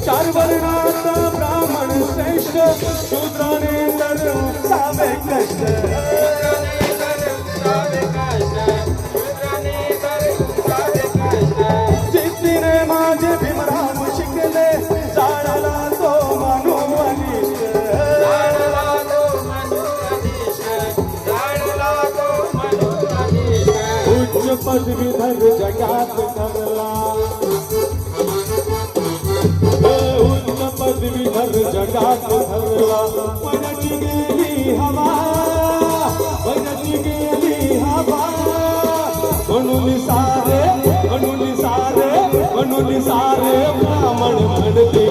चार वर्णात ब्राह्मण श्रेष्ठ शूद्राने तर उठावे कष्ट जिद्दीने माझे भीमराव शिकले जाणाला तो मानू अनिष्ट उच्च पदवीधर जगात ठरला उच्च पदवीधर जगात ठरला वनची गेली हवा वनची गेली हवा म्हणून सारे ब्राह्मण म्हणते